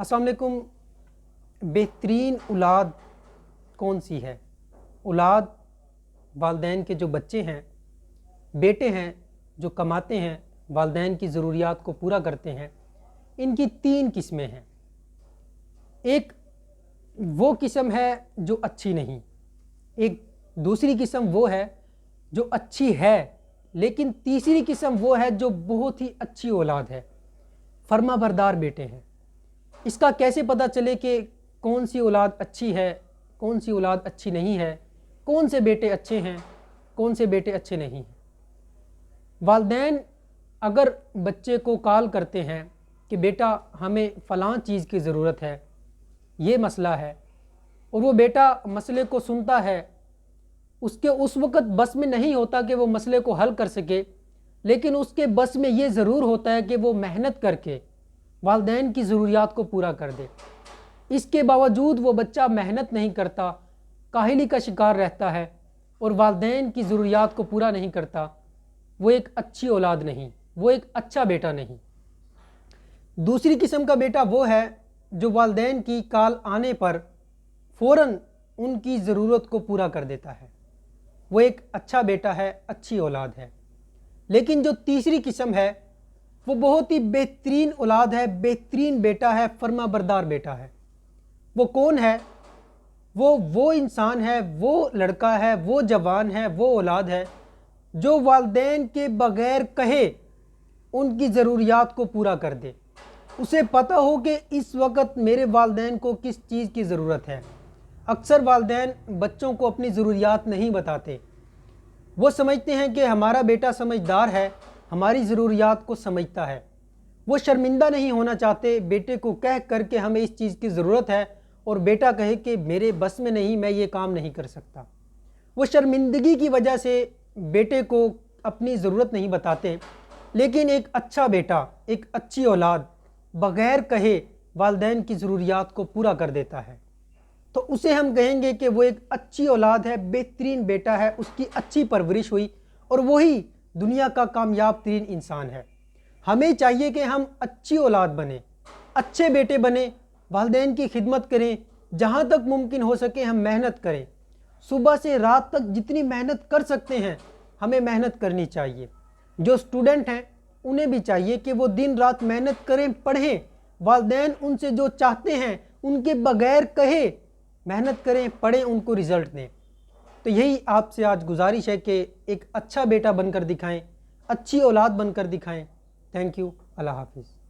अस्सलाम वालेकुम। बेहतरीन औलाद कौन सी है? औलाद वालिदैन के जो बच्चे हैं, बेटे हैं जो कमाते हैं, वालिदैन की ज़रूरियात को पूरा करते हैं। इनकी 3 किस्में हैं। एक वो किस्म है जो अच्छी नहीं, एक दूसरी किस्म वो है जो अच्छी है, लेकिन तीसरी किस्म वो है जो बहुत ही अच्छी औलाद है, फर्माबरदार बेटे हैं। इसका कैसे पता चले कि कौन सी औलाद अच्छी है, कौन सी औलाद अच्छी नहीं है, कौन से बेटे अच्छे हैं, कौन से बेटे अच्छे नहीं हैं? वालिदैन अगर बच्चे को कॉल करते हैं कि बेटा हमें फ़लाँ चीज़ की ज़रूरत है, ये मसला है, और वो बेटा मसले को सुनता है, उसके उस वक़्त बस में नहीं होता कि वो मसले को हल कर सके, लेकिन उसके बस में ये ज़रूर होता है कि वो मेहनत करके वालिदैन की ज़रूरियात को पूरा कर दे। इसके बावजूद वो बच्चा मेहनत नहीं करता, काहली का शिकार रहता है और वालिदैन की ज़रूरियात को पूरा नहीं करता, वो एक अच्छी औलाद नहीं, वो एक अच्छा बेटा नहीं। दूसरी किस्म का बेटा वो है जो वालिदैन की कॉल आने पर फ़ौरन उनकी ज़रूरत को पूरा कर देता है, वो एक अच्छा बेटा है, अच्छी औलाद है। लेकिन जो तीसरी किस्म है वो बहुत ही बेहतरीन औलाद है, बेहतरीन बेटा है, फर्माबरदार बेटा है। वो कौन है? वो इंसान है, वो लड़का है, वो जवान है, वो औलाद है जो वालिदैन के बग़ैर कहे उनकी ज़रूरियात को पूरा कर दे। उसे पता हो कि इस वक्त मेरे वालिदैन को किस चीज़ की ज़रूरत है। अक्सर वालिदैन बच्चों को अपनी ज़रूरियात नहीं बताते। वो समझते हैं कि हमारा बेटा समझदार है, हमारी ज़रूरियात को समझता है। वो शर्मिंदा नहीं होना चाहते बेटे को कह कर के हमें इस चीज़ की ज़रूरत है, और बेटा कहे कि मेरे बस में नहीं, मैं ये काम नहीं कर सकता। वो शर्मिंदगी की वजह से बेटे को अपनी ज़रूरत नहीं बताते। लेकिन एक अच्छा बेटा, एक अच्छी औलाद बग़ैर कहे वालिदैन की ज़रूरियात को पूरा कर देता है, तो उसे हम कहेंगे कि वो एक अच्छी औलाद है, बेहतरीन बेटा है, उसकी अच्छी परवरिश हुई और वही दुनिया का कामयाब तरीन इंसान है। हमें चाहिए कि हम अच्छी औलाद बने, अच्छे बेटे बने, वालिदैन की खिदमत करें, जहाँ तक मुमकिन हो सके हम मेहनत करें। सुबह से रात तक जितनी मेहनत कर सकते हैं हमें मेहनत करनी चाहिए। जो स्टूडेंट हैं उन्हें भी चाहिए कि वो दिन रात मेहनत करें, पढ़ें, वालिदैन उनसे जो चाहते हैं उनके बग़ैर कहे मेहनत करें, पढ़ें, उनको रिज़ल्ट दें। तो यही आपसे आज गुजारिश है कि एक अच्छा बेटा बनकर दिखाएं, अच्छी औलाद बनकर दिखाएं। Thank you. अल्लाह हाफिज़।